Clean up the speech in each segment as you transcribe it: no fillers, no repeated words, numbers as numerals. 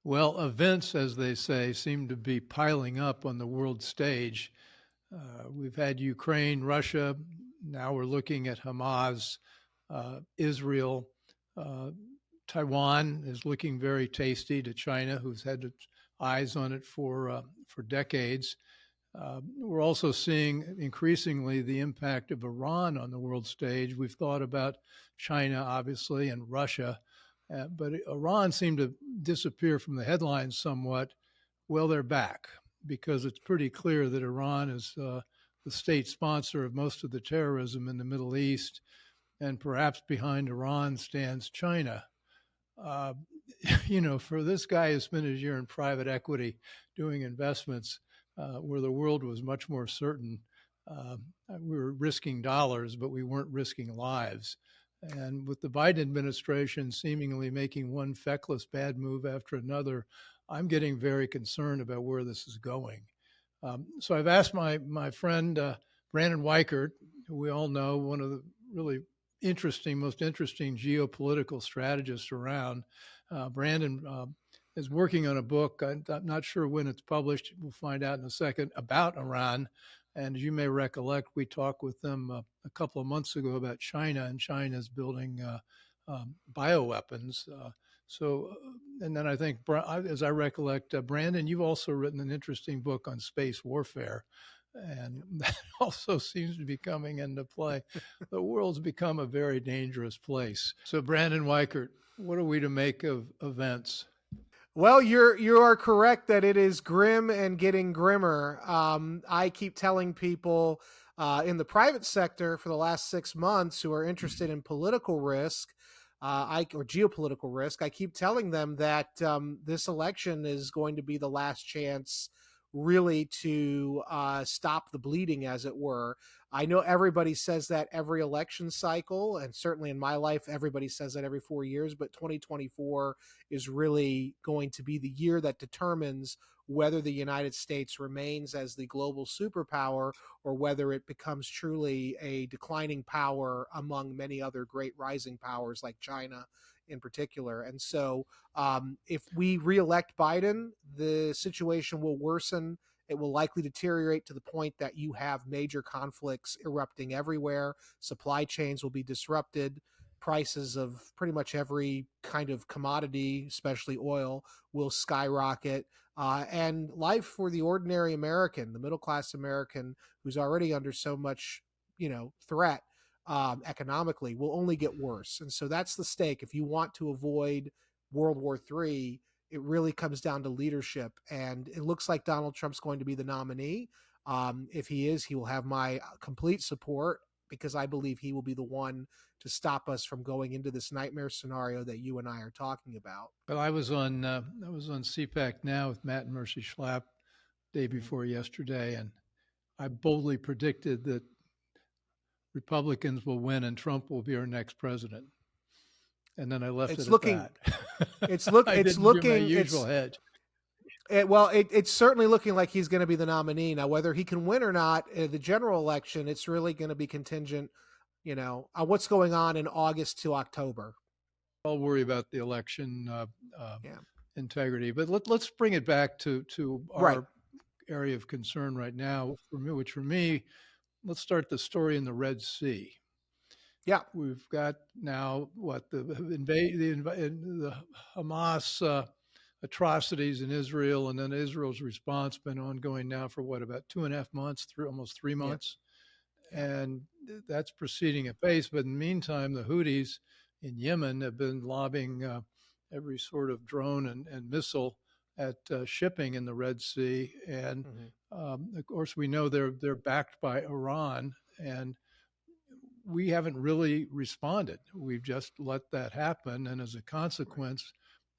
Well, events, as they say, seem to be piling up on the world stage. We've had Ukraine, Russia. Now we're looking at Hamas, Israel. Uh, Taiwan is looking very tasty to China, who's had its eyes on it for decades. We're also seeing increasingly the impact of Iran on the world stage. We've thought about China, obviously, and Russia, but Iran seemed to disappear from the headlines somewhat. Well, they're back because it's pretty clear that Iran is the state sponsor of most of the terrorism in the Middle East, and perhaps behind Iran stands China. Uh, for this guy who spent his year in private equity doing investments where the world was much more certain, we were risking dollars, but we weren't risking lives. And with the Biden administration seemingly making one feckless bad move after another, I'm getting very concerned about where this is going. So I've asked my friend Brandon Weichert, who we all know, one of the really most interesting geopolitical strategists around. Brandon is working on a book. I'm not sure when it's published. We'll find out in a second, about Iran. And as you may recollect, we talked with them a couple of months ago about China, and China's building bioweapons. And then I think, as I recollect, Brandon, you've also written an interesting book on space warfare, and that also seems to be coming into play. The world's become a very dangerous place. So, Brandon Weichert, what are we to make of events? Well, you are correct that it is grim and getting grimmer. I keep telling people in the private sector for the last 6 months who are interested in political risk, or geopolitical risk. I keep telling them that this election is going to be the last chance, really, to stop the bleeding, as it were. I know everybody says that every election cycle, and certainly in my life, everybody says that every 4 years, but 2024 is really going to be the year that determines whether the United States remains as the global superpower or whether it becomes truly a declining power among many other great rising powers like China in particular. And so if we reelect Biden, the situation will worsen. It will likely deteriorate to the point that you have major conflicts erupting everywhere. Supply chains will be disrupted. Prices of pretty much every kind of commodity, especially oil, will skyrocket. And life for the ordinary American, the middle-class American, who's already under so much, threat economically, will only get worse. And so that's the stake. If you want to avoid World War III, it really comes down to leadership. And it looks like Donald Trump's going to be the nominee. If he is, he will have my complete support, because I believe he will be the one to stop us from going into this nightmare scenario that you and I are talking about. Well, I was on CPAC Now with Matt and Mercy Schlapp day before yesterday, and I boldly predicted that Republicans will win and Trump will be our next president. And then I left it at that. It's looking. It's my usual hedge. It's certainly looking like he's going to be the nominee. Now, whether he can win or not, the general election, it's really going to be contingent, on what's going on in August to October. I'll worry about the election integrity, but let's bring it back to our area of concern right now. For me, let's start the story in the Red Sea. Yeah, we've got now the Hamas atrocities in Israel, and then Israel's response been ongoing now for about 2.5 months, almost 3 months, and that's proceeding at pace. But in the meantime, the Houthis in Yemen have been lobbing every sort of drone and missile at shipping in the Red Sea, and of course we know they're backed by Iran, and we haven't really responded. We've just let that happen. And as a consequence,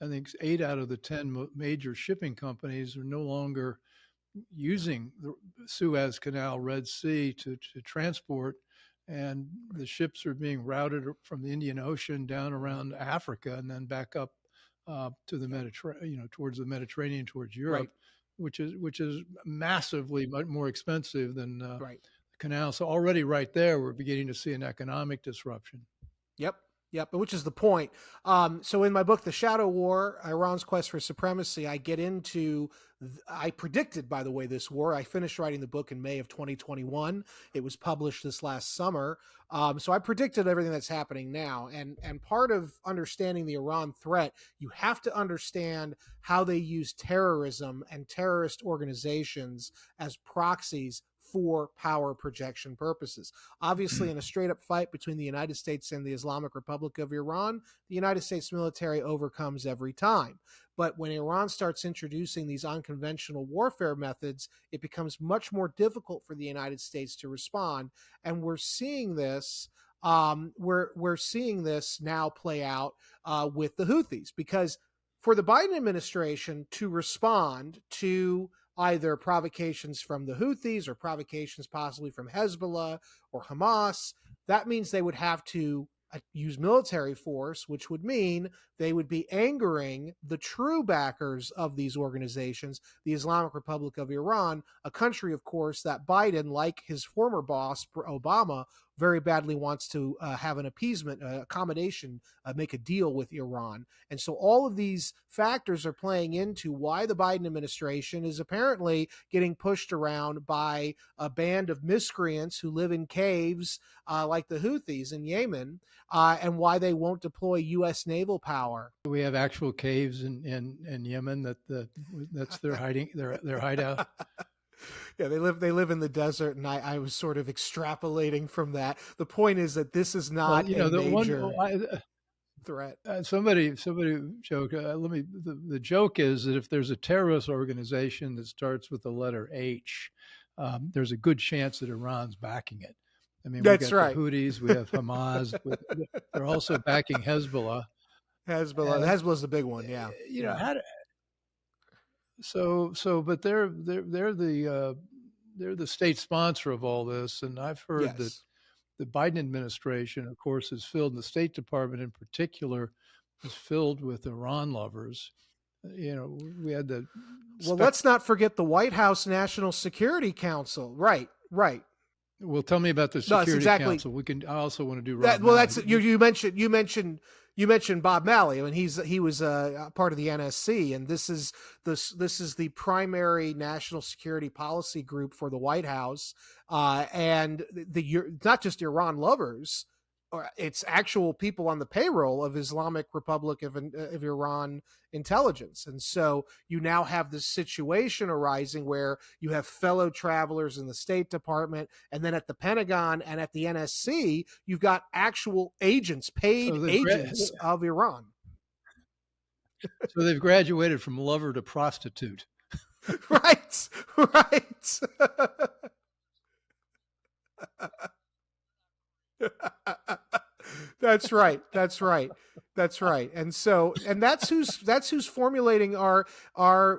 I think 8 out of the 10 major shipping companies are no longer using the Suez Canal, Red Sea to transport. And the ships are being routed from the Indian Ocean down around Africa and then back up to the Mediterranean, towards the Mediterranean, towards Europe, which is massively more expensive than canal. So already right there, we're beginning to see an economic disruption. Yep. Yep, which is the point. So in my book, The Shadow War, Iran's Quest for Supremacy, I get into, I predicted, by the way, this war. I finished writing the book in May of 2021. It was published this last summer. So I predicted everything that's happening now. And part of understanding the Iran threat, you have to understand how they use terrorism and terrorist organizations as proxies for power projection purposes. Obviously, in a straight up fight between the United States and the Islamic Republic of Iran, the United States military overcomes every time. But when Iran starts introducing these unconventional warfare methods, it becomes much more difficult for the United States to respond. And we're seeing this. We're seeing this now play out with the Houthis, because for the Biden administration to respond to either provocations from the Houthis or provocations possibly from Hezbollah or Hamas, that means they would have to use military force, which would mean they would be angering the true backers of these organizations, the Islamic Republic of Iran, a country, of course, that Biden, like his former boss, Obama, very badly wants to have an appeasement, accommodation, make a deal with Iran. And so all of these factors are playing into why the Biden administration is apparently getting pushed around by a band of miscreants who live in caves like the Houthis in Yemen, and why they won't deploy U.S. naval power. We have actual caves in Yemen that's their hideout. Yeah, they live in the desert, and I was sort of extrapolating from that. The point is that this is not a major threat. Somebody joked. The joke is that if there's a terrorist organization that starts with the letter H, there's a good chance that Iran's backing it. I mean, that's right. The Houthis, we have Hamas. They're also backing Hezbollah. Hezbollah is the big one. Yeah. But they're the state sponsor of all this, and I've heard that the Biden administration, of course, is filled, and the State Department in particular, is filled with Iran lovers. We had the let's not forget the White House National Security Council. Right. Well, tell me about the Security Council. I also want to do that. Well, that's you mentioned Bob Malley. I mean, he was part of the NSC, and this is the primary national security policy group for the White House, and not just Iran lovers. It's actual people on the payroll of Islamic Republic of Iran intelligence. And so you now have this situation arising where you have fellow travelers in the State Department, and then at the Pentagon and at the NSC, you've got actual agents, paid agents of Iran. So they've graduated from lover to prostitute. Right. That's right. And that's who's formulating our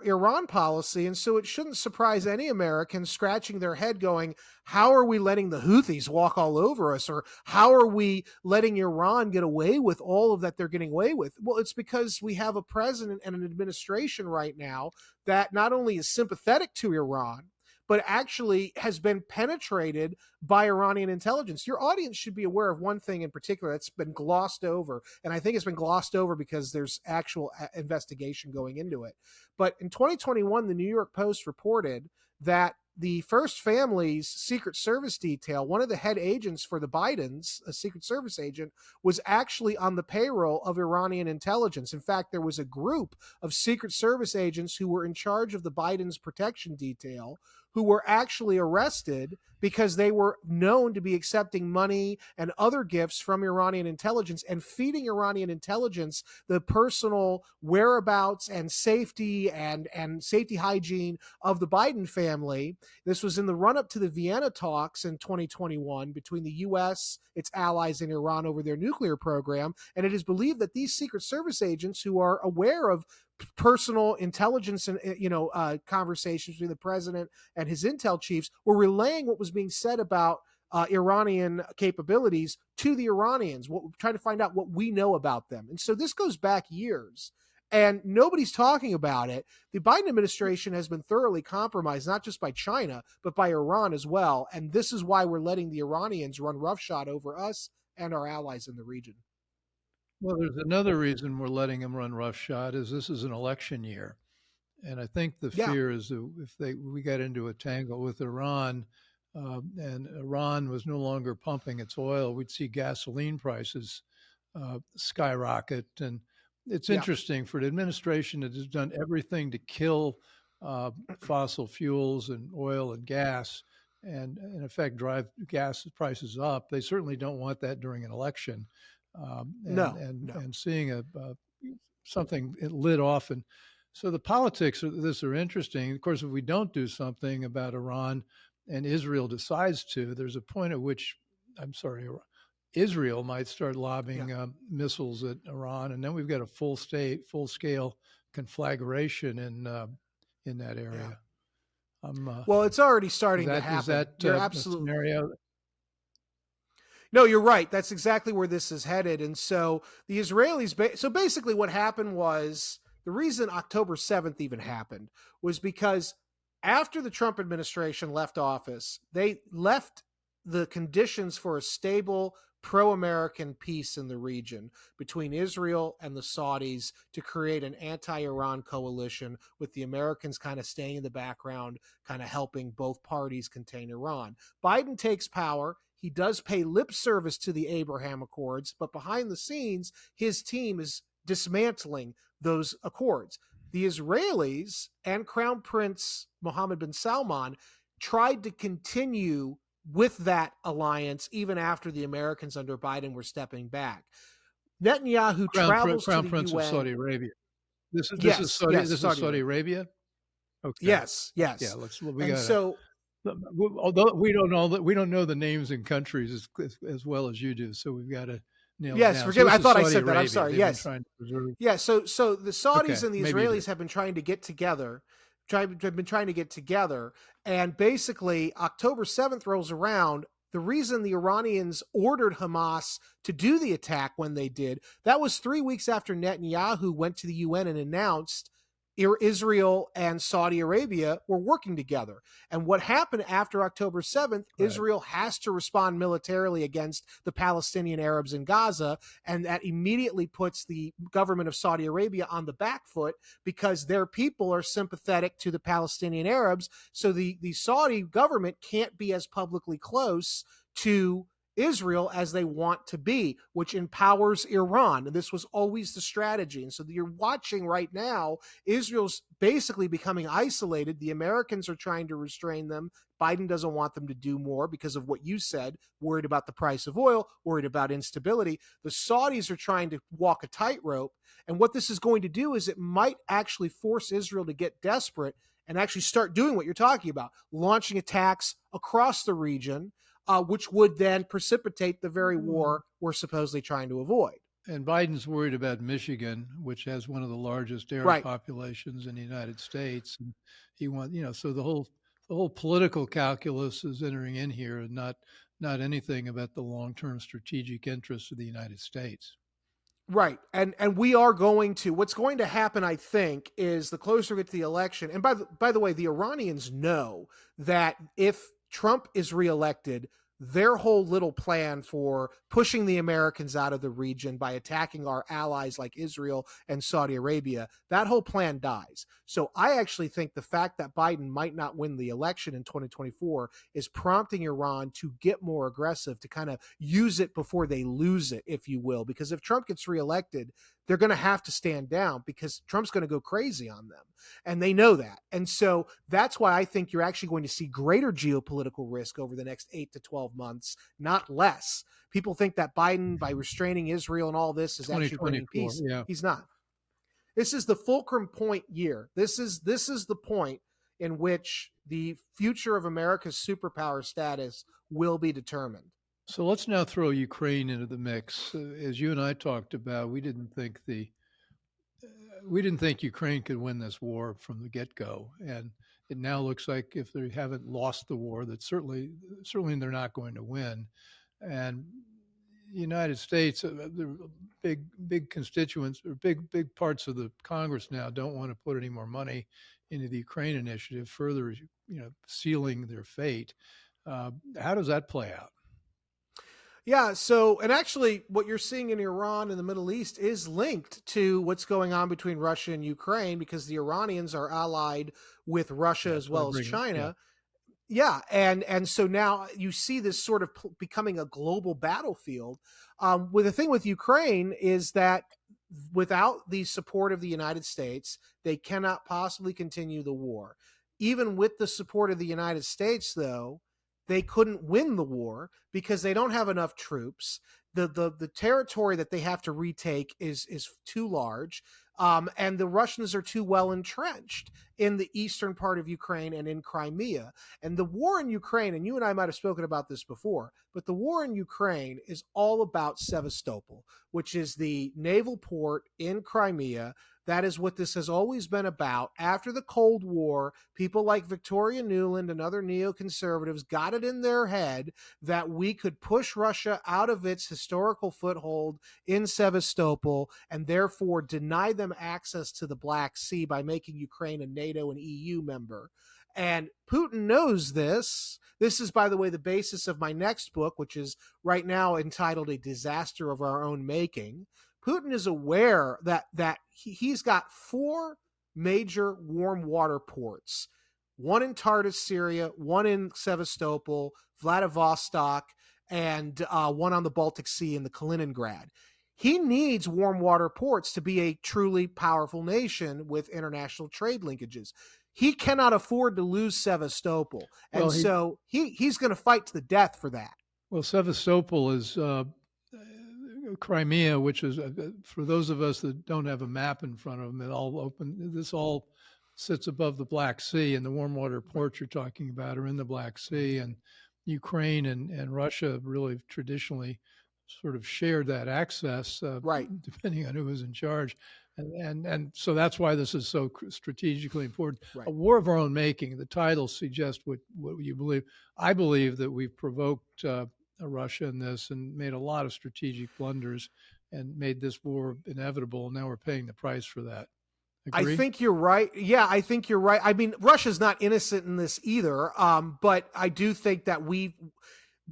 Iran policy. And so it shouldn't surprise any Americans scratching their head going, how are we letting the Houthis walk all over us? Or how are we letting Iran get away with all of that they're getting away with? Well, it's because we have a president and an administration right now that not only is sympathetic to Iran, but actually has been penetrated by Iranian intelligence. Your audience should be aware of one thing in particular that's been glossed over, and I think it's been glossed over because there's actual investigation going into it. But in 2021, the New York Post reported that the First Family's Secret Service detail, one of the head agents for the Bidens, a Secret Service agent, was actually on the payroll of Iranian intelligence. In fact, there was a group of Secret Service agents who were in charge of the Bidens protection detail who were actually arrested because they were known to be accepting money and other gifts from Iranian intelligence and feeding Iranian intelligence the personal whereabouts and safety and safety hygiene of the Biden family. This was in the run-up to the Vienna talks in 2021 between the U.S., its allies, and Iran over their nuclear program. And it is believed that these Secret Service agents who are aware of personal intelligence and conversations between the president and his intel chiefs were relaying what was being said about Iranian capabilities to the Iranians, trying to find out what we know about them. And so this goes back years, and nobody's talking about it. The Biden administration has been thoroughly compromised, not just by China, but by Iran as well. And this is why we're letting the Iranians run roughshod over us and our allies in the region. Well, there's another reason we're letting them run roughshod is this is an election year. And I think the Yeah, fear is that if we got into a tangle with Iran, and Iran was no longer pumping its oil, we'd see gasoline prices skyrocket. And it's yeah, interesting for an administration that has done everything to kill uh, fossil fuels and oil and gas, and in effect drive gas prices up. They certainly don't want that during an election. And no, and no. and seeing a something lit off, and so the politics of this are interesting. Of course, if we don't do something about Iran and Israel decides to, there's a point at which, I'm sorry, Israel might start Yeah, lobbing missiles at Iran, and then we've got a full scale conflagration in that yeah. area. Well, it's already Is starting to that happen. You're a absolutely scenario? no, you're right. That's exactly where this is headed. And so the Israelis, so basically what happened was the reason October 7th even happened was because after the Trump administration left office, they left the conditions for a stable, pro American peace in the region between Israel and the Saudis to create an anti Iran coalition, with the Americans kind of staying in the background, kind of helping both parties contain Iran. Biden takes power. He does pay lip service to the Abraham Accords, but behind the scenes, his team is dismantling those accords. The Israelis and Crown Prince Mohammed bin Salman tried to continue with that alliance even after the Americans under Biden were stepping back. Netanyahu travels to Crown the Prince of UN. Saudi Arabia. Yes, yes, This is Saudi Saudi Arabia. Arabia. Okay. Yes, Yeah. yes. We And gotta. so, Although we don't know the names and countries as well as you do, so we've got to nail it yes, down. So forgive me. this I is thought I Saudi said that. I'm Arabia. sorry. They've been Yes. trying to preserve. Yeah, so the Saudis Okay, and the maybe you Israelis did. have been trying to get together, and basically October 7th rolls around. The reason the Iranians ordered Hamas to do the attack when they did, that was 3 weeks after Netanyahu went to the UN and announced Israel and Saudi Arabia were working together. And what happened after October 7th, Right. Israel has to respond militarily against the Palestinian Arabs in Gaza. And that immediately puts the government of Saudi Arabia on the back foot because their people are sympathetic to the Palestinian Arabs. So the Saudi government can't be as publicly close to Israel as they want to be, which empowers Iran. And this was always the strategy. And so you're watching right now, Israel's basically becoming isolated. The Americans are trying to restrain them. Biden doesn't want them to do more because of what you said, worried about the price of oil, worried about instability. The Saudis are trying to walk a tightrope. And what this is going to do is it might actually force Israel to get desperate and actually start doing what you're talking about, launching attacks across the region, which would then precipitate the very war we're supposedly trying to avoid. And Biden's worried about Michigan, which has one of the largest Arab Right. populations in the United States, and he wants, so the whole political calculus is entering in here, and not anything about the long term strategic interests of the United States. Right. And we are going to, what's going to happen, I think, is the closer we get to the election. And by the way, the Iranians know that if Trump is reelected, their whole little plan for pushing the Americans out of the region by attacking our allies like Israel and Saudi Arabia, that whole plan dies. So I actually think the fact that Biden might not win the election in 2024 is prompting Iran to get more aggressive, to kind of use it before they lose it, if you will. Because if Trump gets reelected, they're going to have to stand down because Trump's going to go crazy on them. And they know that. And so that's why I think you're actually going to see greater geopolitical risk over the next 8 to 12 months, not less. People think that Biden, by restraining Israel and all this, is actually bringing 2024, peace. yeah. He's not. This is the fulcrum point year. This is the point in which the future of America's superpower status will be determined. So let's now throw Ukraine into the mix. As you and I talked about, we didn't think Ukraine could win this war from the get go, and it now looks like if they haven't lost the war, that certainly they're not going to win. And the United States, the big constituents or big parts of the Congress now don't want to put any more money into the Ukraine initiative, further sealing their fate. How does that play out? Yeah. So, and actually, what you're seeing in Iran and the Middle East is linked to what's going on between Russia and Ukraine, because the Iranians are allied with Russia Yeah, as that's why I well as bring it. Yeah. China. Yeah, and so now you see this sort of becoming a global battlefield. With the thing with Ukraine is that without the support of the United States, they cannot possibly continue the war. Even with the support of the United States, though, they couldn't win the war because they don't have enough troops. The territory that they have to retake is too large, and the Russians are too well entrenched in the eastern part of Ukraine and in Crimea. And the war in Ukraine, and you and I might have spoken about this before, but the war in Ukraine is all about Sevastopol, which is the naval port in Crimea. That is what this has always been about. After the Cold War, people like Victoria Nuland and other neoconservatives got it in their head that we could push Russia out of its historical foothold in Sevastopol and therefore deny them access to the Black Sea by making Ukraine a NATO and EU member. And Putin knows this. This is, by the way, the basis of my next book, which is right now entitled A Disaster of Our Own Making. Putin is aware that he's got 4 major warm water ports, one in Tartus, Syria, one in Sevastopol, Vladivostok, and one on the Baltic Sea in the Kaliningrad. He needs warm water ports to be a truly powerful nation with international trade linkages. He cannot afford to lose Sevastopol, and Well, so he's going to fight to the death for that. well, Sevastopol is Crimea, which is for those of us that don't have a map in front of them, it all open. This all sits above the Black Sea, and the warm water ports you're talking about are in the Black Sea, and Ukraine and Russia really traditionally sort of shared that access, Right. depending on who was in charge. And so that's why this is so strategically important. Right. A war of our own making. The title suggests what you believe. I believe that we've provoked Russia in this and made a lot of strategic blunders and made this war inevitable. And now we're paying the price for that. Agree? I think you're right. Yeah, I think you're right. I mean, Russia's not innocent in this either. But I do think that we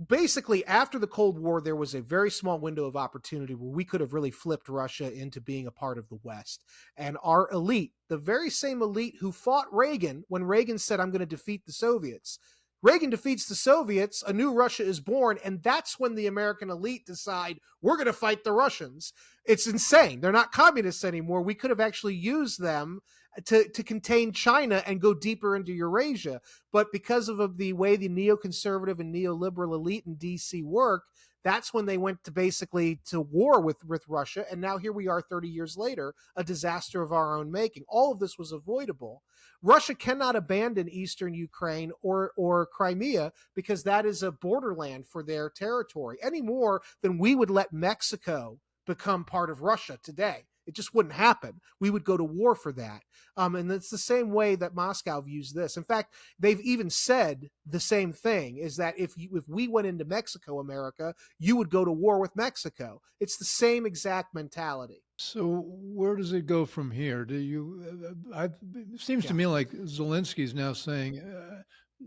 basically, after the Cold War, there was a very small window of opportunity where we could have really flipped Russia into being a part of the West. And our elite, the very same elite who fought Reagan when Reagan said, I'm going to defeat the Soviets. Reagan defeats the Soviets, a new Russia is born, and that's when the American elite decide, we're going to fight the Russians. It's insane. They're not communists anymore. We could have actually used them to contain China and go deeper into Eurasia. But because of the way the neoconservative and neoliberal elite in DC work, that's when they went to basically to war with Russia. And now here we are 30 years later, a disaster of our own making. All of this was avoidable. Russia cannot abandon eastern Ukraine or Crimea because that is a borderland for their territory any more than we would let Mexico become part of Russia today. It just wouldn't happen. We would go to war for that. And it's the same way that Moscow views this. In fact, they've even said the same thing, is that if we went into Mexico, America, you would go to war with Mexico. It's the same exact mentality. So where does it go from here? Do you? It seems to me like Zelensky's now saying.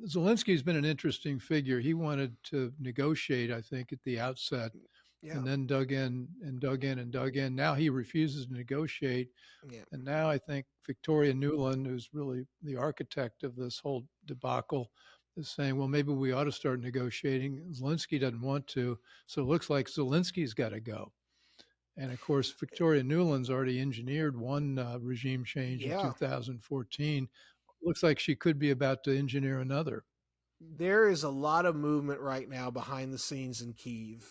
Zelensky's been an interesting figure. He wanted to negotiate, I think, at the outset, and then dug in and dug in and dug in. Now he refuses to negotiate. Yeah. And now I think Victoria Nuland, who's really the architect of this whole debacle, is saying, well, maybe we ought to start negotiating. Zelensky doesn't want to. So it looks like Zelensky's got to go. And of course, Victoria Nuland's already engineered one regime change in 2014. Looks like she could be about to engineer another. There is a lot of movement right now behind the scenes in Kyiv.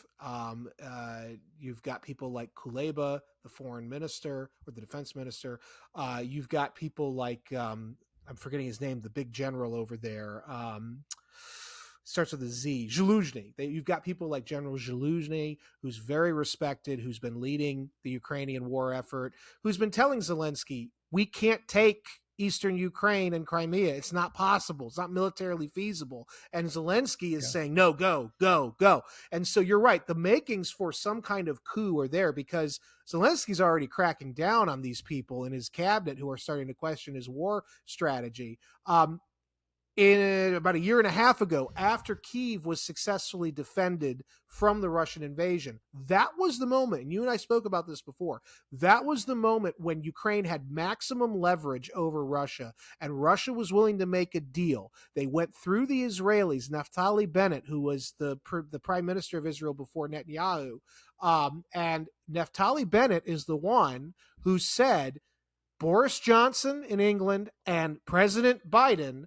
You've got people like Kuleba, the foreign minister or the defense minister. You've got people like, I'm forgetting his name, the big general over there. Starts with a Z, Zaluzhny. You've got people like General Zaluzhny, who's very respected, who's been leading the Ukrainian war effort, who's been telling Zelensky, we can't take eastern Ukraine and Crimea. It's not possible. It's not militarily feasible. And Zelensky is saying, no, go, go, go. And so you're right. The makings for some kind of coup are there because Zelensky's already cracking down on these people in his cabinet who are starting to question his war strategy. in about a year and a half ago, after Kyiv was successfully defended from the Russian invasion. That was the moment, and you and I spoke about this before, that was the moment when Ukraine had maximum leverage over Russia, and Russia was willing to make a deal. They went through the Israelis, Naftali Bennett, who was the prime minister of Israel before Netanyahu, and Naftali Bennett is the one who said Boris Johnson in England and President Biden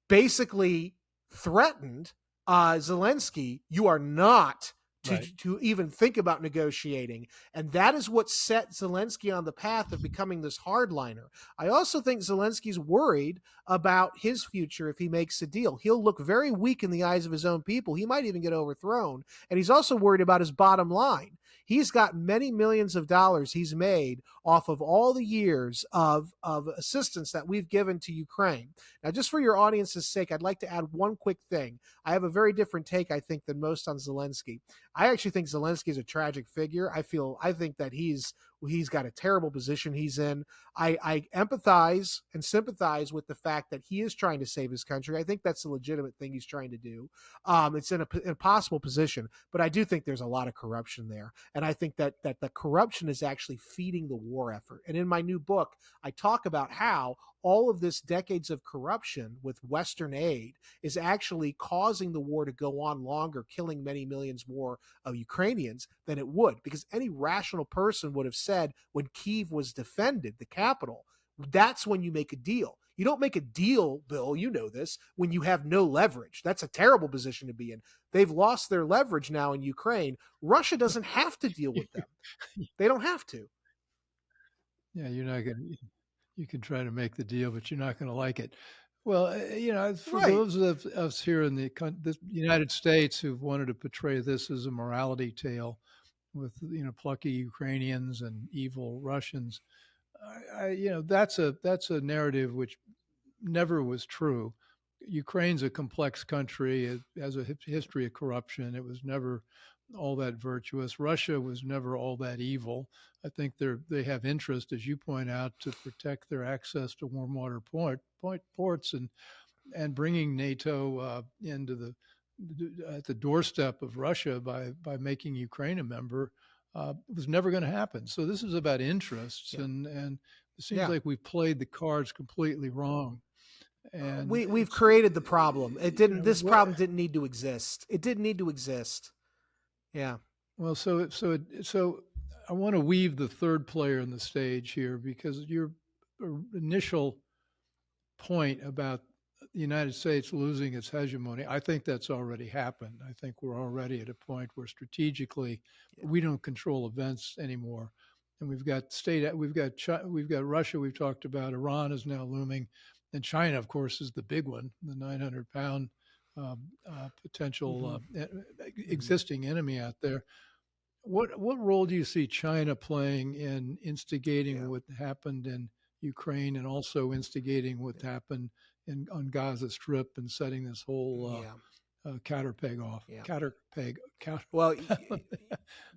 basically threatened Zelensky, you are not to even think about negotiating. And that is what set Zelensky on the path of becoming this hardliner. I also think Zelensky's worried about his future if he makes a deal. He'll look very weak in the eyes of his own people. He might even get overthrown. And he's also worried about his bottom line. He's got many millions of dollars he's made off of all the years of assistance that we've given to Ukraine. Now, just for your audience's sake, I'd like to add one quick thing. I have a very different take, I think, than most on Zelensky. I actually think Zelensky is a tragic figure. I think that he's got a terrible position he's in. I empathize and sympathize with the fact that he is trying to save his country. I think that's a legitimate thing he's trying to do. It's in an impossible position, but I do think there's a lot of corruption there. And I think that the corruption is actually feeding the war effort. And in my new book, I talk about how all of this decades of corruption with Western aid is actually causing the war to go on longer, killing many millions more of Ukrainians than it would. Because any rational person would have said when Kyiv was defended, the capital, that's when you make a deal. You don't make a deal, Bill, you know this, when you have no leverage. That's a terrible position to be in. They've lost their leverage now in Ukraine. Russia doesn't have to deal with them. They don't have to. Yeah, you're not going to. You can try to make the deal, but you're not going to like it. Well, for those of us here in the United States who've wanted to portray this as a morality tale with, plucky Ukrainians and evil Russians, that's a narrative which never was true. Ukraine's a complex country. It has a history of corruption. It was never all that virtuous. Russia was never all that evil. I think they have interest, as you point out, to protect their access to warm water ports and bringing NATO into at the doorstep of Russia by making Ukraine a member was never going to happen. So this is about interests, and it seems like we've played the cards completely wrong. And we've created the problem. It didn't. This problem didn't need to exist. It didn't need to exist. Yeah. Well, so I want to weave the third player in the stage here, because your initial point about the United States losing its hegemony, I think that's already happened. I think we're already at a point where strategically we don't control events anymore. And we've got Russia, we've talked about, Iran is now looming, and China, of course, is the big one, the 900-pound potential existing enemy out there. What role do you see China playing in instigating what happened in Ukraine, and also instigating what happened on Gaza Strip, and setting this whole counter peg off? Well,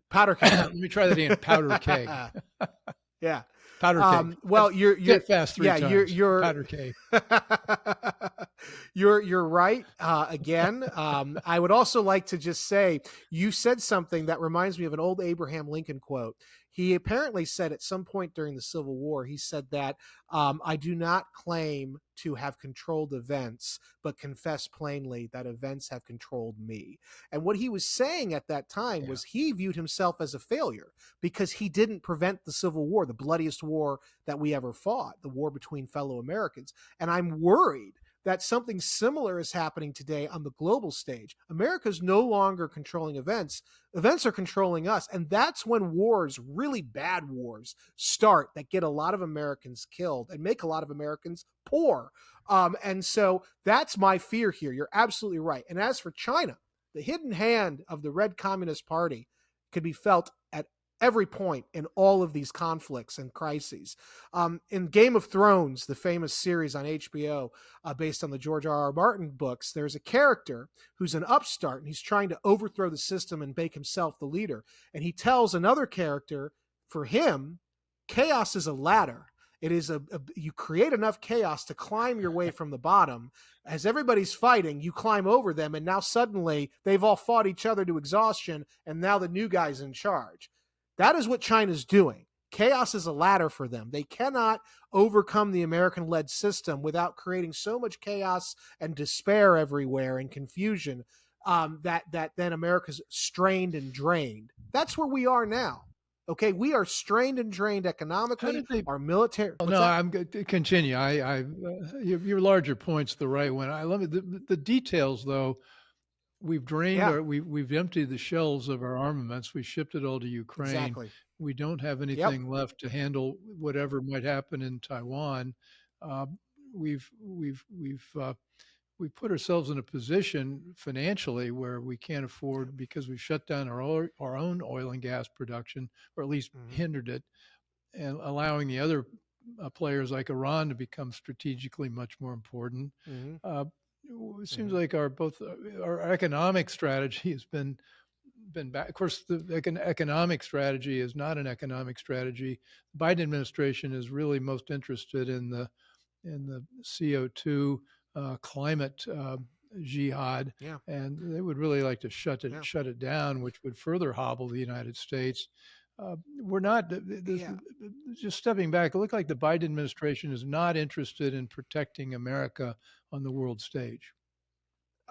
powder keg. Let me try that again. Powder keg. Yeah. Powder keg. Well, you're get fast three times. You're powder keg. You're right. Again, I would also like to just say, you said something that reminds me of an old Abraham Lincoln quote. He apparently said at some point during the Civil War, he said that I do not claim to have controlled events, but confess plainly that events have controlled me. And what he was saying at that time was he viewed himself as a failure because he didn't prevent the Civil War, the bloodiest war that we ever fought, the war between fellow Americans. And I'm worried that something similar is happening today on the global stage. America's no longer controlling events. Events are controlling us. And that's when wars, really bad wars, start that get a lot of Americans killed and make a lot of Americans poor. And so that's my fear here. You're absolutely right. And as for China, the hidden hand of the Red Communist Party could be felt at every point in all of these conflicts and crises. In Game of Thrones, the famous series on HBO based on the George R.R. Martin books, there's a character who's an upstart and he's trying to overthrow the system and make himself the leader. And he tells another character, for him, chaos is a ladder. It is you create enough chaos to climb your way from the bottom. As everybody's fighting, you climb over them, and now suddenly they've all fought each other to exhaustion, and now the new guy's in charge. That is what China's doing. Chaos is a ladder for them. They cannot overcome the American-led system without creating so much chaos and despair everywhere and confusion that then America's strained and drained. That's where we are now. Okay, we are strained and drained economically. Our military. Well, no, I'm going to continue. Your larger point's the right one. I love it. The details, though. We've drained we've emptied the shelves of our armaments. We shipped it all to Ukraine. Exactly. We don't have anything left to handle whatever might happen in Taiwan. We've put ourselves in a position financially where we can't afford, because we've shut down our own oil and gas production, or at least hindered it, and allowing the other players like Iran to become strategically much more important. It seems like our economic strategy has been back. Of course, the economic strategy is not an economic strategy. The Biden administration is really most interested in the CO2 climate jihad, and they would really like to shut it down, which would further hobble the United States. We're not just stepping back. It looked like the Biden administration is not interested in protecting America on the world stage.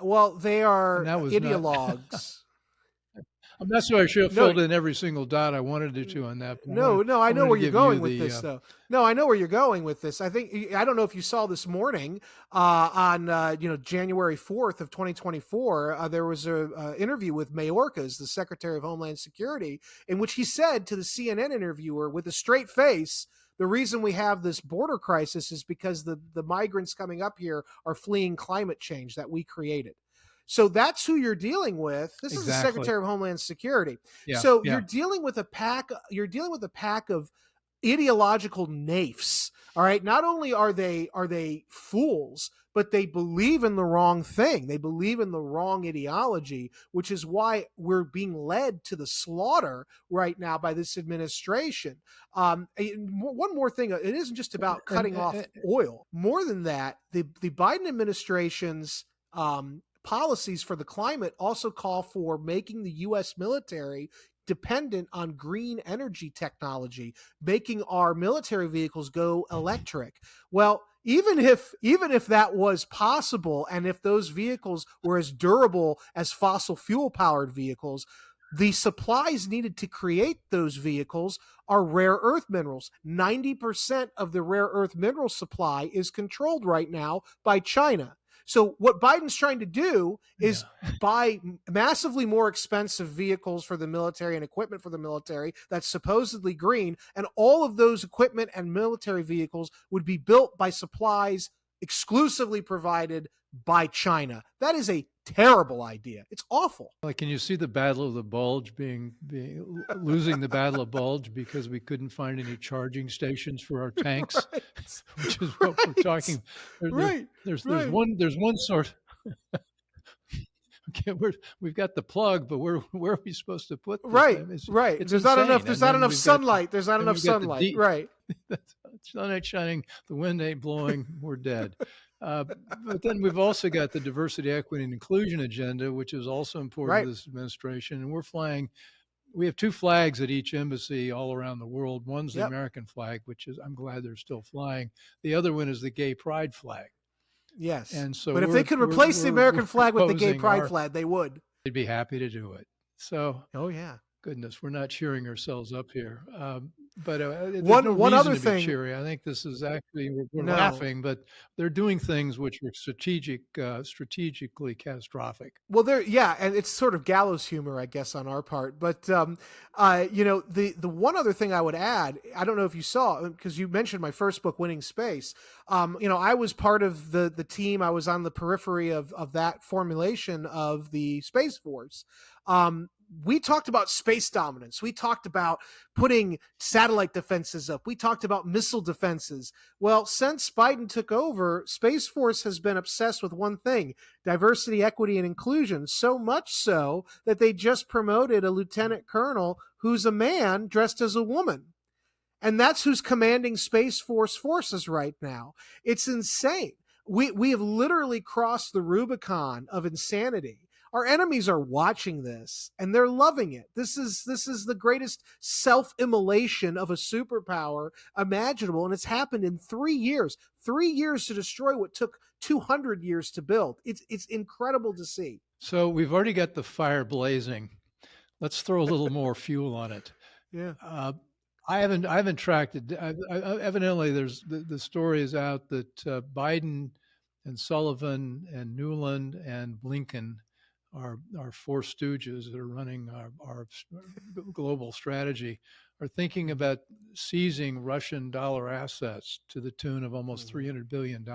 Well, they are ideologues. I'm not sure I should have filled in every single dot I wanted to on that. No, I know where you're going with this, though. No, I know where you're going with this. I don't know if you saw this morning on January 4th of 2024, there was a interview with Mayorkas, the Secretary of Homeland Security, in which he said to the CNN interviewer with a straight face, the reason we have this border crisis is because the migrants coming up here are fleeing climate change that we created. So that's who you're dealing with. This is the Secretary of Homeland Security. You're dealing with a pack. You're dealing with a pack of ideological naifs. All right. Not only are they fools, but they believe in the wrong thing. They believe in the wrong ideology, which is why we're being led to the slaughter right now by this administration. One more thing. It isn't just about cutting off oil. More than that, the Biden administration's policies for the climate also call for making the U.S. military dependent on green energy technology, making our military vehicles go electric. Well, even if that was possible, and if those vehicles were as durable as fossil fuel powered vehicles, the supplies needed to create those vehicles are rare earth minerals. 90% of the rare earth mineral supply is controlled right now by China. So what Biden's trying to do is buy massively more expensive vehicles for the military and equipment for the military that's supposedly green. And all of those equipment and military vehicles would be built by supplies exclusively provided by China. That is a terrible idea. It's awful. Like, can you see the Battle of the Bulge losing the Battle of Bulge because we couldn't find any charging stations for our tanks, which is what we're talking. There's one sort. Okay, we've got the plug, but where are we supposed to put this? Right. There's not enough. There's not enough sunlight. There's not enough sunlight. Right. Sun ain't shining. The wind ain't blowing. We're dead. But then we've also got the diversity, equity, and inclusion agenda, which is also important to this administration. And we have two flags at each embassy all around the world. One's the American flag, which is, I'm glad they're still flying. The other one is the gay pride flag. Yes. And so, but if they could replace the American flag with the gay pride flag, they would. They'd be happy to do it. So, goodness, we're not cheering ourselves up here. But one other thing, cheery. I think this is actually we're laughing, but they're doing things which are strategically catastrophic. Well, and it's sort of gallows humor, I guess, on our part. But the one other thing I would add, I don't know if you saw, because you mentioned my first book, Winning Space. I was part of the team. I was on the periphery of that formulation of the Space Force. We talked about space dominance. We talked about putting satellite defenses up. We talked about missile defenses. Well, since Biden took over, Space Force has been obsessed with one thing: diversity, equity, and inclusion. So much so that they just promoted a lieutenant colonel who's a man dressed as a woman. And that's who's commanding Space Force forces right now. It's insane. We have literally crossed the Rubicon of insanity. Our enemies are watching this and they're loving it. This is the greatest self-immolation of a superpower imaginable, and it's happened in 3 years. 3 years to destroy what took 200 years to build. It's incredible to see. So we've already got the fire blazing. Let's throw a little more fuel on it. Yeah. I haven't tracked it. Evidently, the story is out that Biden and Sullivan and Newland and Blinken are four stooges that are running our global strategy, are thinking about seizing Russian dollar assets to the tune of almost $300 billion.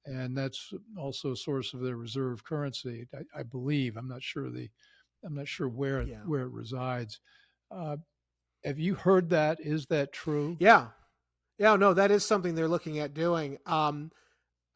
And that's also a source of their reserve currency, I believe. I'm not sure where Yeah. where it resides. Have you heard that? Is that true? Yeah. Yeah, no, that is something they're looking at doing.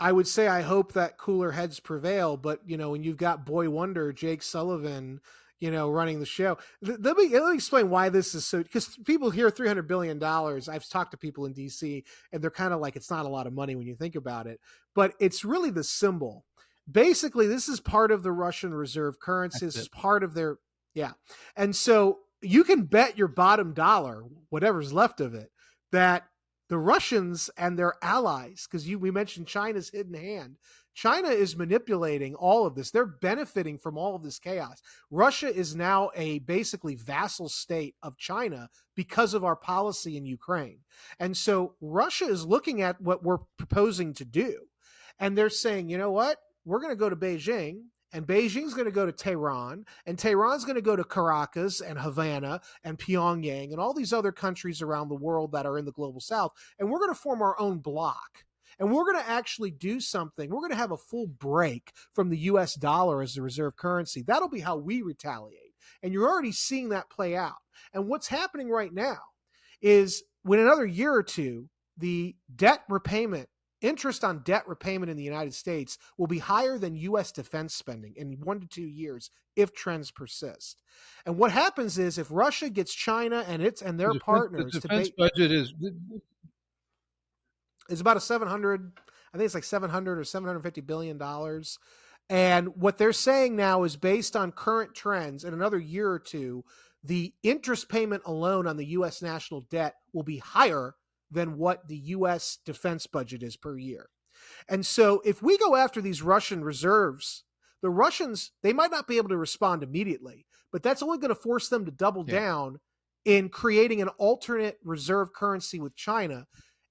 I would say I hope that cooler heads prevail, but when you've got boy wonder Jake Sullivan, running the show. Let me explain why this is so, because people hear $300 billion. I've talked to people in DC and they're kind of like, it's not a lot of money when you think about it, but it's really the symbol. Basically, this is part of the Russian reserve currency. This is part of their, yeah. And so you can bet your bottom dollar, whatever's left of it, that the Russians and their allies, because we mentioned China's hidden hand, China is manipulating all of this. They're benefiting from all of this chaos. Russia is now a basically vassal state of China because of our policy in Ukraine. And so Russia is looking at what we're proposing to do. And they're saying, you know what? We're going to go to Beijing, and Beijing's going to go to Tehran, and Tehran's going to go to Caracas and Havana and Pyongyang and all these other countries around the world that are in the global south. And we're going to form our own bloc. And we're going to actually do something. We're going to have a full break from the US dollar as the reserve currency. That'll be how we retaliate. And you're already seeing that play out. And what's happening right now is when another year or two, the debt repayment, interest on debt repayment in the United States will be higher than U.S. defense spending in 1 to 2 years if trends persist. And what happens is if Russia gets China and their partners, the defense budget is about I think it's like $700 or $750 billion. And what they're saying now is based on current trends in another year or two, the interest payment alone on the U.S. national debt will be higher than what the U.S. defense budget is per year. And so if we go after these Russian reserves, the Russians, they might not be able to respond immediately, but that's only going to force them to double down in creating an alternate reserve currency with China.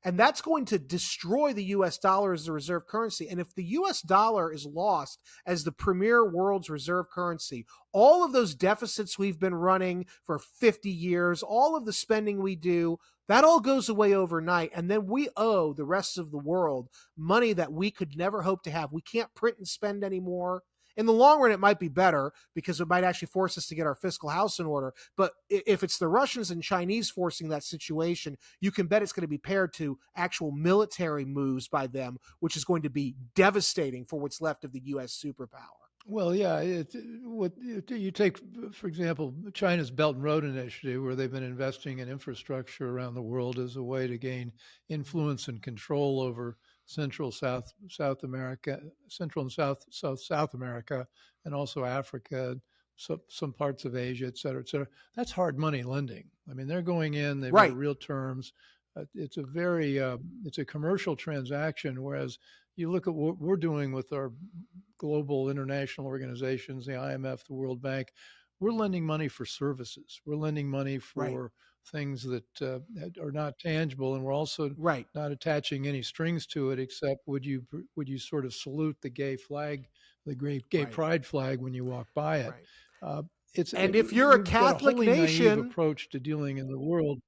And that's going to destroy the U.S. dollar as the reserve currency. And if the U.S. dollar is lost as the premier world's reserve currency, all of those deficits we've been running for 50 years, all of the spending we do, that all goes away overnight. And then we owe the rest of the world money that we could never hope to have. We can't print and spend anymore. In the long run, it might be better because it might actually force us to get our fiscal house in order. But if it's the Russians and Chinese forcing that situation, you can bet it's going to be paired to actual military moves by them, which is going to be devastating for what's left of the U.S. superpower. Well, yeah. You take, for example, China's Belt and Road Initiative, where they've been investing in infrastructure around the world as a way to gain influence and control over Central and South America, and also Africa, some parts of Asia, et cetera, et cetera. That's hard money lending. I mean, they're going in, they've got real terms. It's a commercial transaction, whereas you look at what we're doing with our global international organizations, the IMF, the World Bank, we're lending money for services. We're lending money for things that are not tangible, and we're also not attaching any strings to it. Except would you sort of salute the gay flag, the great gay pride flag when you walk by it? If you're a Catholic nation, naive approach to dealing in the world.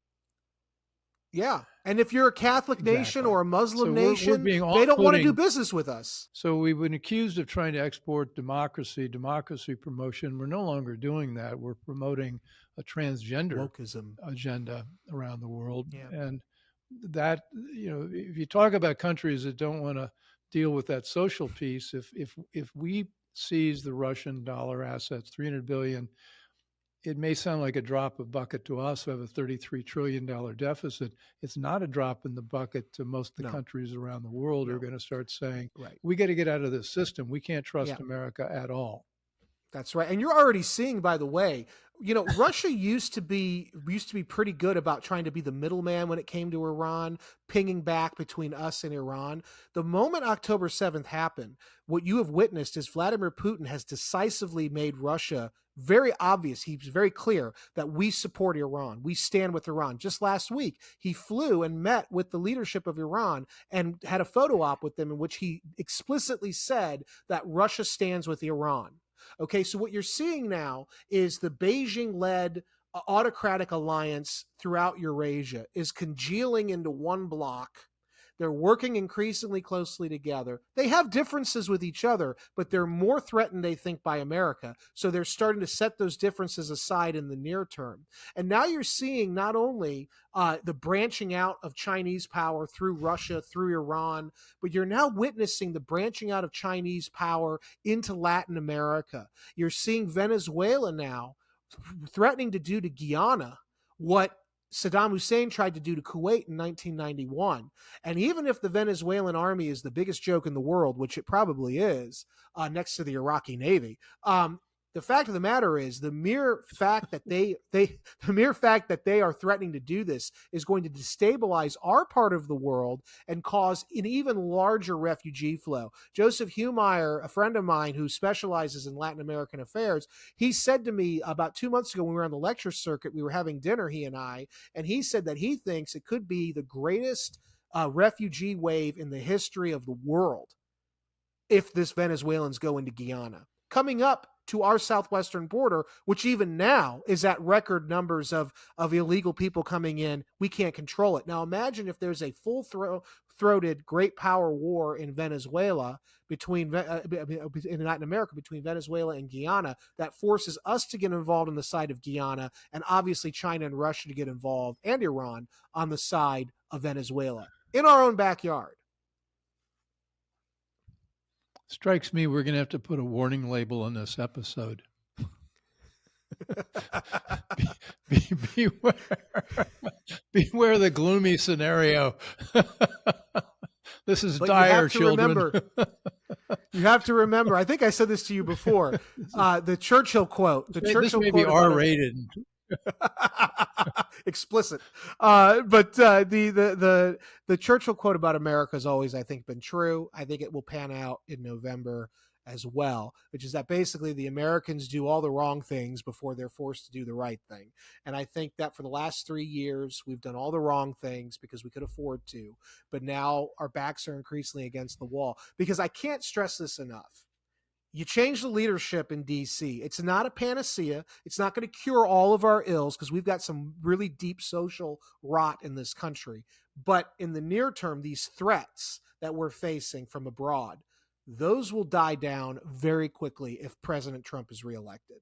Yeah. And if you're a Catholic nation or a Muslim nation, they don't want to do business with us. So we've been accused of trying to export democracy promotion. We're no longer doing that. We're promoting a transgender wokeism agenda around the world. Yeah. And that, if you talk about countries that don't want to deal with that social piece, if we seize the Russian dollar assets, $300 billion, it may sound like a drop of bucket to us who have a $33 trillion deficit. It's not a drop in the bucket to most of the No. countries around the world who No. are going to start saying, Right. we got to get out of this system. We can't trust Yeah. America at all. That's right. And you're already seeing, by the way, Russia used to be pretty good about trying to be the middleman when it came to Iran, pinging back between us and Iran. The moment October 7th happened, what you have witnessed is Vladimir Putin has decisively made Russia very obvious. He's very clear that we support Iran. We stand with Iran. Just last week, he flew and met with the leadership of Iran and had a photo op with them in which he explicitly said that Russia stands with Iran. Okay, so what you're seeing now is the Beijing-led autocratic alliance throughout Eurasia is congealing into one bloc. They're working increasingly closely together. They have differences with each other, but they're more threatened, they think, by America. So they're starting to set those differences aside in the near term. And now you're seeing not only the branching out of Chinese power through Russia, through Iran, but you're now witnessing the branching out of Chinese power into Latin America. You're seeing Venezuela now threatening to do to Guyana what Saddam Hussein tried to do to Kuwait in 1991. And even if the Venezuelan army is the biggest joke in the world, which it probably is, next to the Iraqi Navy, the fact of the matter is the mere fact that they are threatening to do this is going to destabilize our part of the world and cause an even larger refugee flow. Joseph Humeyer, a friend of mine who specializes in Latin American affairs, he said to me about 2 months ago when we were on the lecture circuit, we were having dinner, he and I, and he said that he thinks it could be the greatest refugee wave in the history of the world if this Venezuelans go into Guyana. Coming up to our southwestern border, which even now is at record numbers of illegal people coming in, we can't control it. Now imagine if there's a full-throated great power war in Venezuela in Latin America between Venezuela and Guyana that forces us to get involved on the side of Guyana and obviously China and Russia to get involved and Iran on the side of Venezuela in our own backyard. Strikes me we're going to have to put a warning label on this episode. Beware the gloomy scenario. This is dire, children. You have to remember, I think I said this to you before, the Churchill quote. This may be R-rated. Explicit. But the Churchill quote about America has always, I think, been true. I think it will pan out in November as well, which is that basically the Americans do all the wrong things before they're forced to do the right thing. And I think that for the last 3 years, we've done all the wrong things because we could afford to. But now our backs are increasingly against the wall. Because I can't stress this enough. You change the leadership in D.C. It's not a panacea. It's not going to cure all of our ills because we've got some really deep social rot in this country. But in the near term, these threats that we're facing from abroad, those will die down very quickly if President Trump is reelected.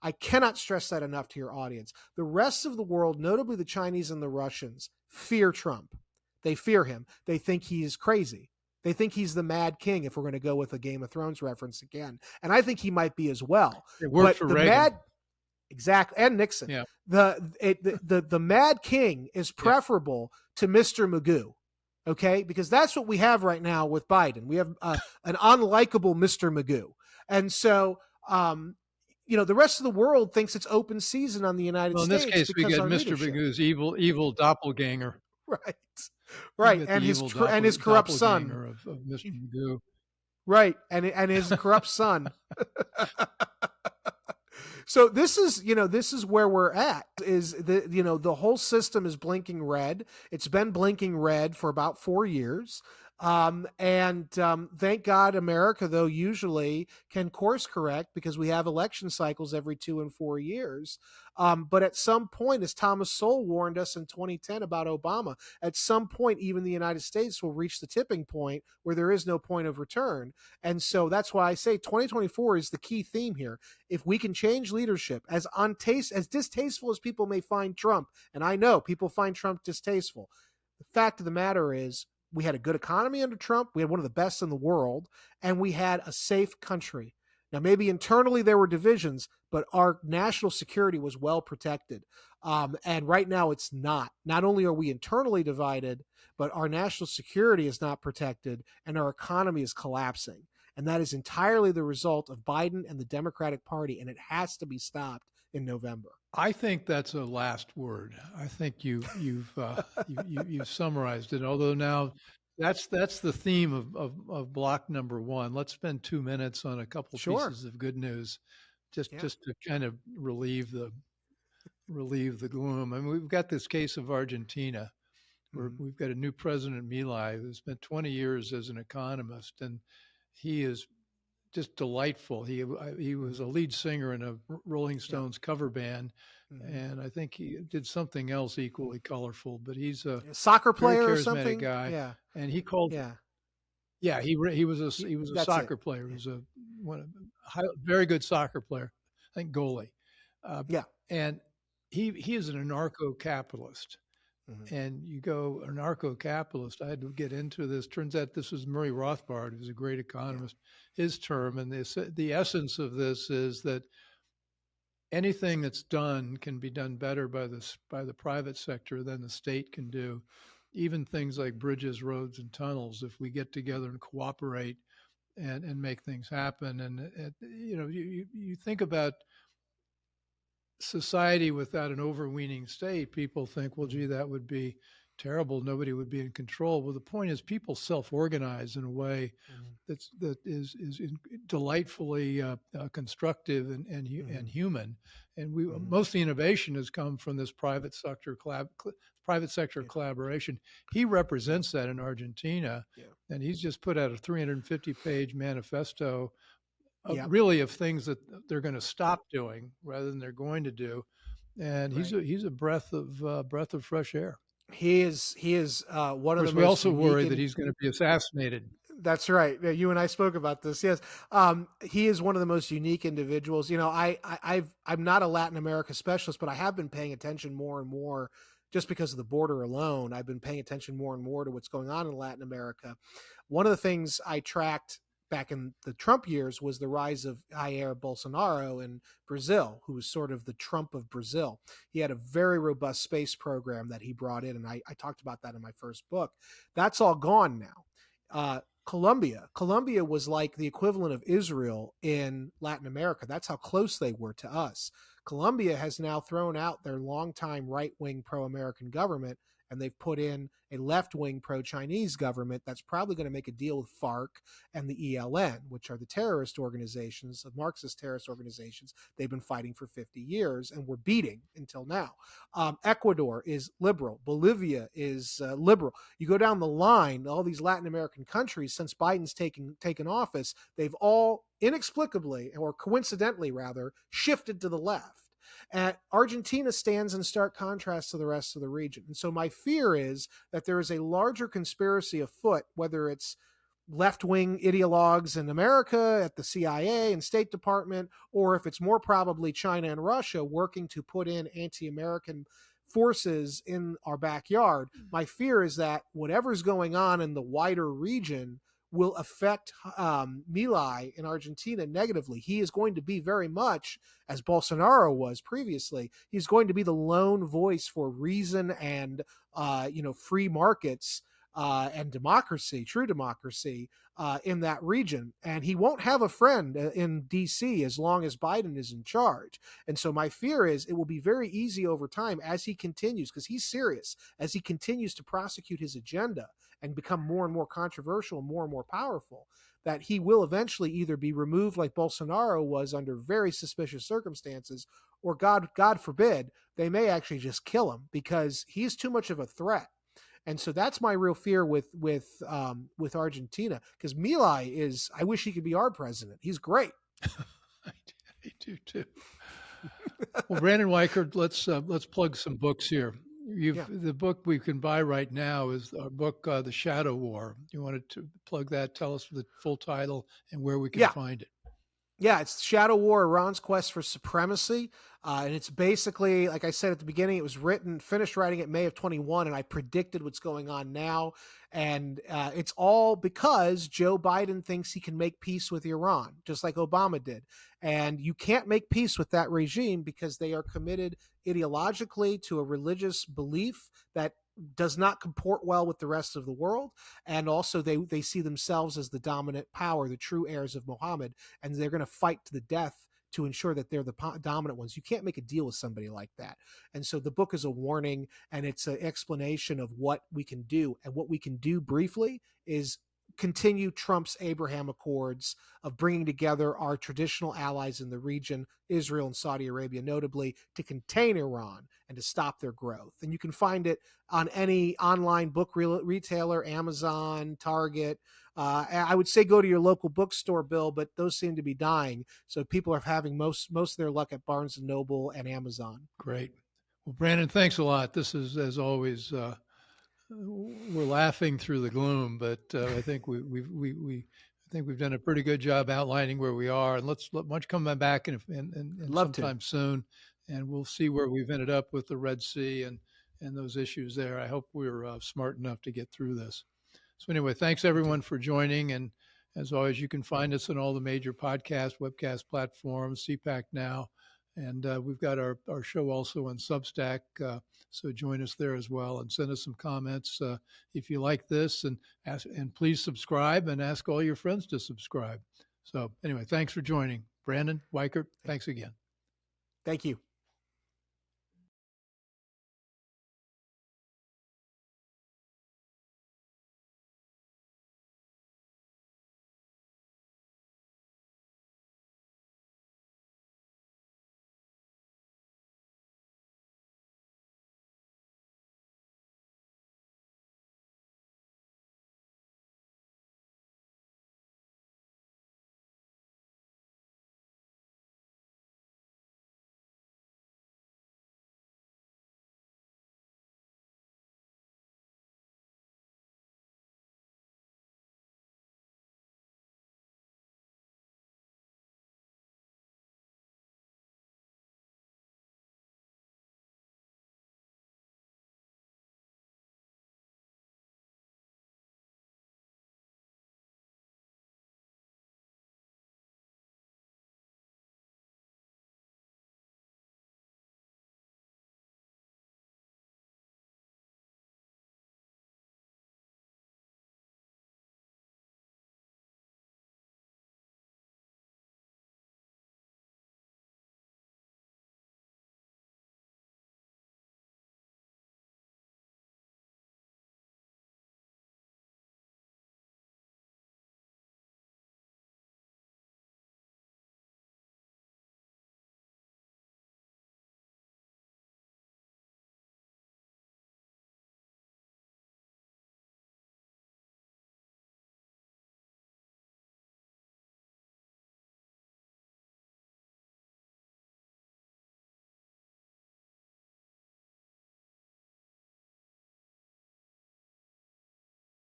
I cannot stress that enough to your audience. The rest of the world, notably the Chinese and the Russians, fear Trump. They fear him. They think he is crazy. They think he's the Mad King, if we're going to go with a Game of Thrones reference again. And I think he might be as well. It worked for Reagan. Exactly, and Nixon. Yeah. The Mad King is preferable to Mr. Magoo, okay? Because that's what we have right now with Biden. We have an unlikable Mr. Magoo. And so, the rest of the world thinks it's open season on the United States. In this case, we get Mr. Magoo's evil doppelganger. Right, and his corrupt son of Mr. Magoo. Right, and his corrupt son. So this is where we're at. Is the whole system is blinking red. It's been blinking red for about 4 years. Thank God America, though, usually can course correct because we have election cycles every 2 and 4 years. But at some point, as Thomas Sowell warned us in 2010 about Obama, at some point, even the United States will reach the tipping point where there is no point of return. And so that's why I say 2024 is the key theme here. If we can change leadership, as distasteful as people may find Trump, and I know people find Trump distasteful, the fact of the matter is, we had a good economy under Trump. We had one of the best in the world, and we had a safe country. Now, maybe internally there were divisions, but our national security was well protected. And right now it's not. Not only are we internally divided, but our national security is not protected and our economy is collapsing. And that is entirely the result of Biden and the Democratic Party, and it has to be stopped in November. I think that's a last word. I think you've summarized it. Although now that's the theme of block number one. Let's spend 2 minutes on a couple Sure. pieces of good news, just Yeah. just to kind of relieve the gloom. I mean, we've got this case of Argentina, where Mhm. we've got a new president, Milei, who spent 20 years as an economist, and he is just delightful. He was a lead singer in a Rolling Yeah. Stones cover band, Mhm. and I think he did something else equally colorful. But he's a A soccer very player or charismatic something? guy, Yeah. and he called. Yeah. Yeah, he was Y- he was a That's it. soccer player. He Yeah. was a very good soccer player. I think goalie, uh, Yeah. and he is an anarcho-capitalist. Mhm. And you go anarcho-capitalist. I had to get into this. Turns out this was Murray Rothbard, who's a great Yeah. economist. His term, and the essence of this is that anything that's done can be done better by the private sector than the state can do. Even things like bridges, roads, and tunnels. If we get together and cooperate and make things happen, and you think about society without an overweening state, people think, well, gee, Mhm. that would be terrible. Nobody would be in control. Well, the point is, people self-organize in a way Mhm. that is delightfully constructive and Mhm. human. And Mhm. most of the innovation has come from this private sector Yeah. collaboration. He represents that in Argentina, Yeah. and he's just put out a 350-page manifesto Yeah. really of things that they're going to stop doing rather than they're going to do. And Right. he's a breath of fresh air. He is Of one of the course, we most also unique worry that and he's going to be assassinated. that's right. Yeah, you and I spoke about this. Yes, he is one of the most unique individuals. I'm not a Latin America specialist, but I have been paying attention more and more, just because of the border alone. I've been paying attention more and more to what's going on in Latin America. One of the things I tracked back in the Trump years was the rise of Jair Bolsonaro in Brazil, who was sort of the Trump of Brazil. He had a very robust space program that he brought in, and I talked about that in my first book. That's all gone now. Colombia was like the equivalent of Israel in Latin America. That's how close they were to us. Colombia has now thrown out their longtime right wing pro American government, and they've put in a left wing pro Chinese government that's probably going to make a deal with FARC and the ELN, which are the terrorist organizations, the Marxist terrorist organizations they've been fighting for 50 years and were beating until now. Ecuador is liberal. Bolivia is liberal. You go down the line, all these Latin American countries, since Biden's taken office, they've all inexplicably, or coincidentally rather, shifted to the left. And Argentina stands in stark contrast to the rest of the region. And so my fear is that there is a larger conspiracy afoot, whether it's left-wing ideologues in America at the CIA and State Department, or if it's more probably China and Russia working to put in anti-American forces in our backyard. My fear is that whatever's going on in the wider region will affect Milei in Argentina negatively. He is going to be very much, as Bolsonaro was previously, he's going to be the lone voice for reason and free markets and democracy, true democracy, in that region. And he won't have a friend in DC as long as Biden is in charge. And so my fear is it will be very easy over time as he continues, because he's serious, as he continues to prosecute his agenda and become more and more controversial and more powerful, that he will eventually either be removed like Bolsonaro was under very suspicious circumstances, or God forbid, they may actually just kill him because he's too much of a threat. And so that's my real fear with Argentina, because Milei is. I wish he could be our president. He's great. I do too. Well, Brandon Weichert, let's plug some books here. Yeah. The book we can buy right now is our book, The Shadow War. You wanted to plug that? Tell us the full title and where we can Yeah. find it. Yeah, it's Shadow War, Iran's Quest for Supremacy. And it's basically, like I said at the beginning, it was finished writing it May of 21, and I predicted what's going on now. And it's all because Joe Biden thinks he can make peace with Iran, just like Obama did. And you can't make peace with that regime because they are committed ideologically to a religious belief that does not comport well with the rest of the world. And also, they see themselves as the dominant power, the true heirs of Muhammad, and they're going to fight to the death to ensure that they're the dominant ones. You can't make a deal with somebody like that. And so the book is a warning, and it's an explanation of what we can do. And what we can do briefly is continue Trump's Abraham Accords of bringing together our traditional allies in the region, Israel and Saudi Arabia notably, to contain Iran and to stop their growth. And you can find it on any online book retailer, Amazon, Target. I would say go to your local bookstore, Bill, but those seem to be dying. So people are having most of their luck at Barnes and Noble and Amazon. Great. Well, Brandon, thanks a lot. This is, as always, we're laughing through the gloom, but I think I think we've done a pretty good job outlining where we are. And let's come back in sometime soon, and we'll see where we've ended up with the Red Sea and those issues there. I hope we're smart enough to get through this. So anyway, thanks everyone for joining. And as always, you can find us on all the major podcast, webcast platforms, CPAC Now. And we've got our show also on Substack. So join us there as well, and send us some comments if you like this, and please subscribe and ask all your friends to subscribe. So anyway, thanks for joining. Brandon Weichert, thanks again. Thank you.